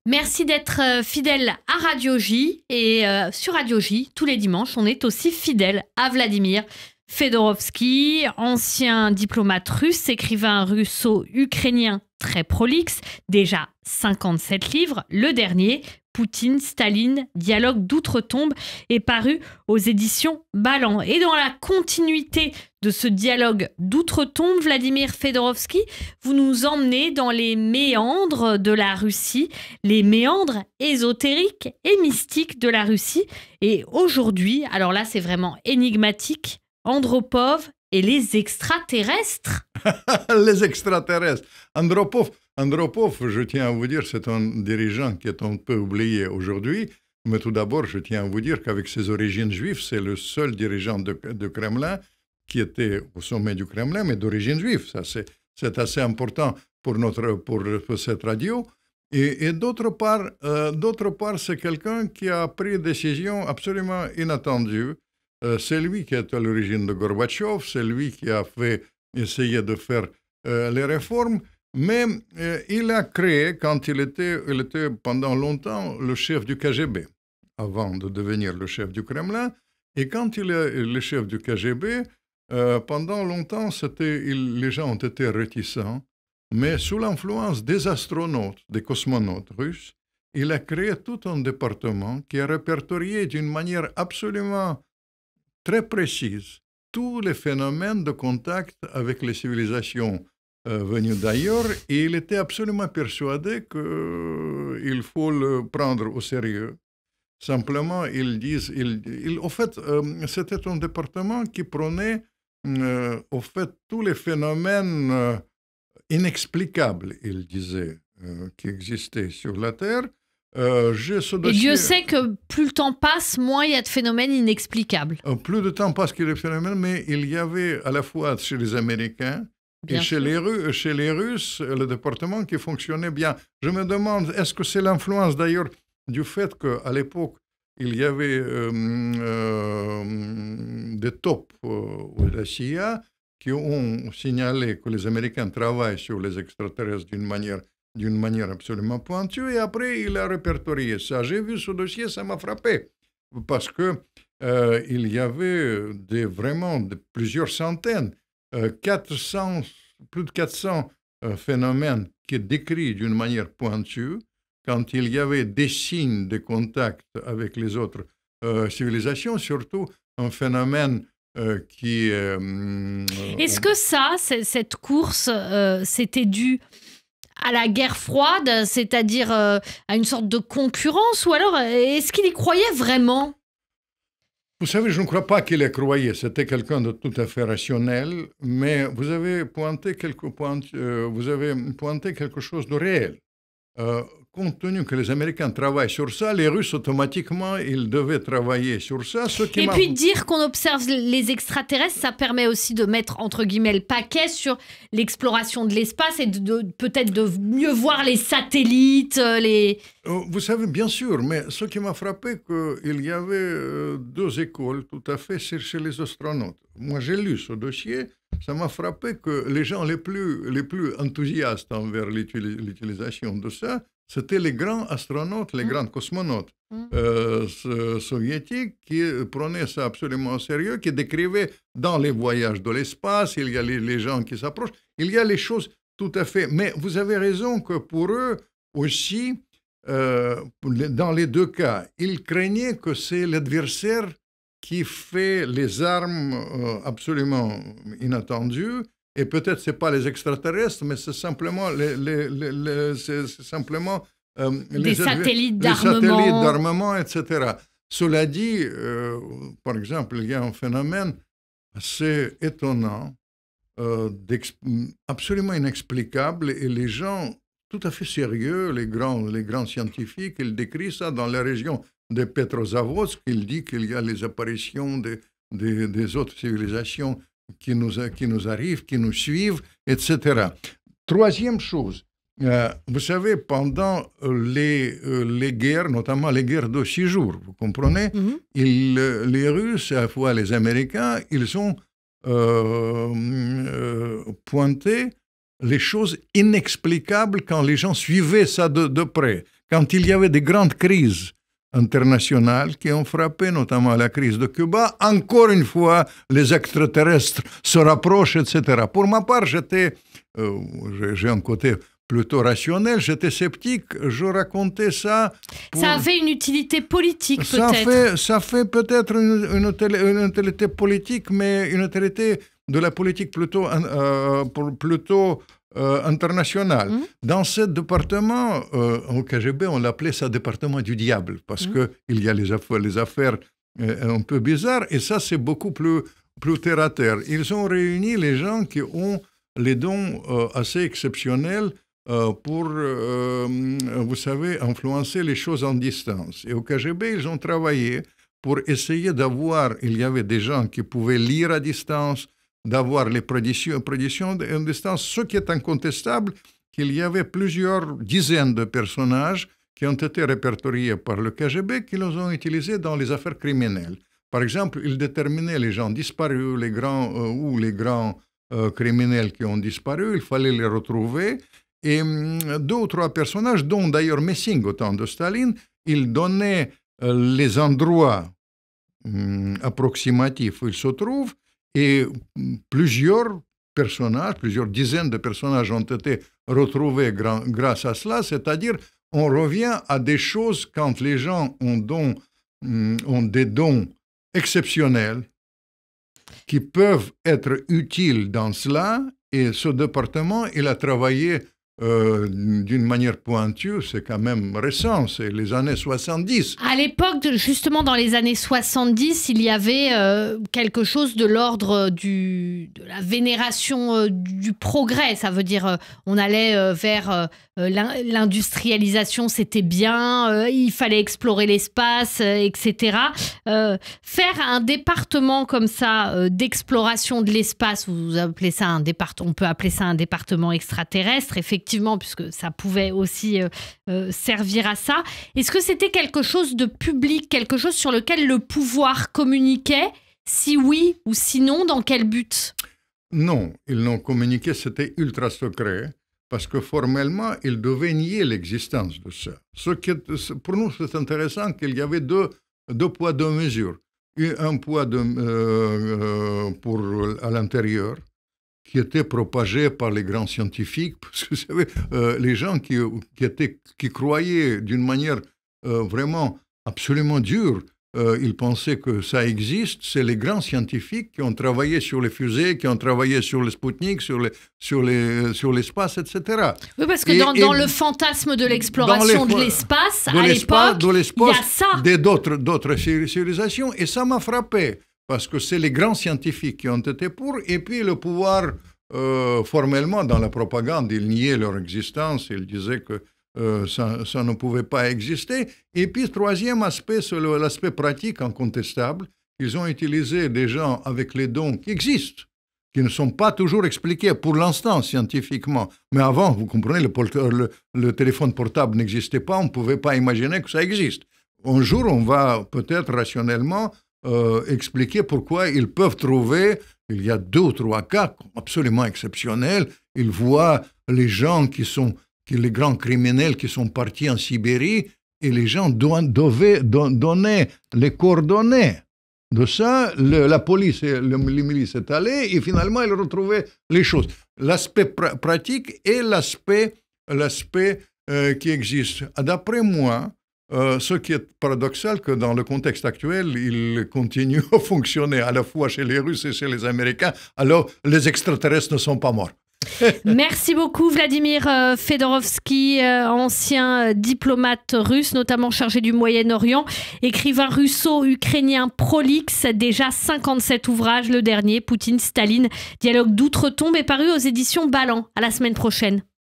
Merci d'être fidèle à Radio J. Et sur Radio J, tous les dimanches, on est aussi fidèle à Vladimir Fedorovski, ancien diplomate russe, écrivain russo-ukrainien très prolixe, déjà 57 livres. Le dernier, Poutine, Staline, dialogue d'outre-tombe, est paru aux éditions Balland. Et dans la continuité de ce dialogue d'outre-tombe, Vladimir Fedorovski, vous nous emmenez dans les méandres de la Russie, les méandres ésotériques et mystiques de la Russie. Et aujourd'hui, alors là c'est vraiment énigmatique, Andropov et les extraterrestres. Les extraterrestres. Andropov, je tiens à vous dire, c'est un dirigeant qui est un peu oublié aujourd'hui. Mais tout d'abord, je tiens à vous dire qu'avec ses origines juives, c'est le seul dirigeant de Kremlin qui était au sommet du Kremlin, mais d'origine juive. Ça, c'est assez important pour cette radio. Et d'autre part, c'est quelqu'un qui a pris une décision absolument inattendue. C'est lui qui est à l'origine de Gorbatchev, c'est lui qui a essayé de faire les réformes, mais il a créé, quand il était pendant longtemps le chef du KGB, avant de devenir le chef du Kremlin, et quand il est le chef du KGB, pendant longtemps, les gens ont été réticents, mais sous l'influence des astronautes, des cosmonautes russes, il a créé tout un département qui a répertorié d'une manière absolument très précise tous les phénomènes de contact avec les civilisations venues d'ailleurs, et il était absolument persuadé qu'il faut le prendre au sérieux. Simplement, au fait, c'était un département qui prenait au fait tous les phénomènes inexplicables, il disait, qui existaient sur la Terre. Et Dieu sait que plus le temps passe, moins il y a de phénomènes inexplicables. Plus de temps passe qu'il y a de phénomènes, mais il y avait à la fois chez les Américains et chez les Russes le département qui fonctionnait bien. Je me demande, est-ce que c'est l'influence d'ailleurs du fait qu'à l'époque, il y avait des tops de la CIA qui ont signalé que les Américains travaillent sur les extraterrestres d'une manière absolument pointue, et après, il a répertorié ça. J'ai vu ce dossier, ça m'a frappé, parce que il y avait vraiment plusieurs centaines, plus de 400 phénomènes qui décrits d'une manière pointue, quand il y avait des signes de contact avec les autres civilisations, surtout un phénomène qui... Est-ce que cette course, c'était dû à la guerre froide, c'est-à-dire à une sorte de concurrence, ou alors est-ce qu'il y croyait vraiment? Vous savez, je ne crois pas qu'il y croyait. C'était quelqu'un de tout à fait rationnel, mais vous avez pointé quelque chose de réel. Compte tenu que les Américains travaillent sur ça, les Russes, automatiquement, ils devaient travailler sur ça. Et puis dire qu'on observe les extraterrestres, ça permet aussi de mettre, entre guillemets, le paquet sur l'exploration de l'espace et peut-être de mieux voir les satellites, Vous savez, bien sûr, mais ce qui m'a frappé, qu'il y avait deux écoles tout à fait chez les astronautes. Moi, j'ai lu ce dossier. Ça m'a frappé que les gens les plus enthousiastes envers l'utilisation de ça, c'était les grands astronautes, les grands cosmonautes soviétiques qui prenaient ça absolument au sérieux, qui décrivaient dans les voyages de l'espace, il y a les gens qui s'approchent, il y a les choses tout à fait... Mais vous avez raison que pour eux aussi, dans les deux cas, ils craignaient que c'est l'adversaire qui fait les armes absolument inattendues, et peut-être ce n'est pas les extraterrestres, mais c'est simplement des satellites d'armement, etc. Cela dit, par exemple, il y a un phénomène assez étonnant, absolument inexplicable, et les gens tout à fait sérieux, les grands scientifiques, ils décrivent ça dans la région de Petrozavodsk. Il dit qu'il y a les apparitions des autres civilisations qui nous arrivent, qui nous suivent, etc. Troisième chose, vous savez, pendant les guerres, notamment les guerres de 6 jours, vous comprenez, les Russes, à la fois les Américains, ils ont pointé les choses inexplicables quand les gens suivaient ça de près. quand il y avait des grandes crises internationales qui ont frappé, notamment la crise de Cuba, encore une fois, les extraterrestres se rapprochent, etc. Pour ma part, j'ai un côté plutôt rationnel, j'étais sceptique, je racontais ça. Ça avait une utilité politique, peut-être. Ça fait peut-être une utilité politique, mais une utilité de la politique plutôt internationale. Dans ce département, au KGB, on l'appelait ça département du diable, parce qu'il y a les affaires un peu bizarres, et ça, c'est beaucoup plus terre à terre. Ils ont réuni les gens qui ont les dons assez exceptionnels pour, vous savez, influencer les choses en distance. Et au KGB, ils ont travaillé pour essayer d'avoir, il y avait des gens qui pouvaient lire à distance, d'avoir les prédictions à distance. Ce qui est incontestable, qu'il y avait plusieurs dizaines de personnages qui ont été répertoriés par le KGB, qui les ont utilisés dans les affaires criminelles. Par exemple, ils déterminaient les gens disparus, les grands criminels qui ont disparu, il fallait les retrouver. Et 2 ou 3 personnages, dont d'ailleurs Messing au temps de Staline, il donnait les endroits approximatifs où ils se trouvent, et plusieurs dizaines de personnages ont été retrouvés grâce à cela, c'est-à-dire on revient à des choses quand les gens ont des dons exceptionnels qui peuvent être utiles dans cela, et ce département, il a travaillé d'une manière pointue, c'est quand même récent, c'est les années 70. À l'époque, justement dans les années 70, il y avait quelque chose de l'ordre de la vénération du progrès. Ça veut dire on allait vers l'industrialisation, c'était bien, il fallait explorer l'espace, etc. Faire un département comme ça d'exploration de l'espace, vous appelez ça on peut appeler ça un département extraterrestre, effectivement, puisque ça pouvait aussi servir à ça. Est-ce que c'était quelque chose de public, quelque chose sur lequel le pouvoir communiquait? Si oui ou sinon, dans quel but? Non, ils n'ont communiqué, c'était ultra secret, parce que formellement, ils devaient nier l'existence de ça. Pour nous, c'est intéressant qu'il y avait deux poids, deux mesures. Un poids à l'intérieur, qui était propagé par les grands scientifiques, parce que vous savez, les gens qui croyaient d'une manière vraiment absolument dure, ils pensaient que ça existe, c'est les grands scientifiques qui ont travaillé sur les fusées, qui ont travaillé sur le Spoutnik, sur l'espace, etc. Oui, parce que dans le fantasme de l'exploration de l'espace, à l'époque, il y a ça. D'autres civilisations, et ça m'a frappé. Parce que c'est les grands scientifiques qui ont été pour, et puis le pouvoir, formellement, dans la propagande, ils niaient leur existence, ils disaient que ça ne pouvait pas exister. Et puis, troisième aspect, c'est l'aspect pratique incontestable. Ils ont utilisé des gens avec les dons qui existent, qui ne sont pas toujours expliqués pour l'instant scientifiquement. Mais avant, vous comprenez, le téléphone portable n'existait pas, on ne pouvait pas imaginer que ça existe. Un jour, on va peut-être rationnellement expliquer pourquoi ils peuvent trouver, il y a 2 ou 3 cas absolument exceptionnels, ils voient les gens les grands criminels qui sont partis en Sibérie, et les gens devaient donner les coordonnées de ça. La police et les milices est allée, et finalement, ils retrouvaient les choses. L'aspect pratique et l'aspect qui existe. D'après moi, ce qui est paradoxal, que dans le contexte actuel, il continue à fonctionner à la fois chez les Russes et chez les Américains, alors les extraterrestres ne sont pas morts. Merci beaucoup Vladimir Fedorovski, ancien diplomate russe, notamment chargé du Moyen-Orient, écrivain russo-ukrainien prolixe, déjà 57 ouvrages, le dernier, Poutine, Staline, dialogue d'outre-tombe, est paru aux éditions Ballant. À la semaine prochaine.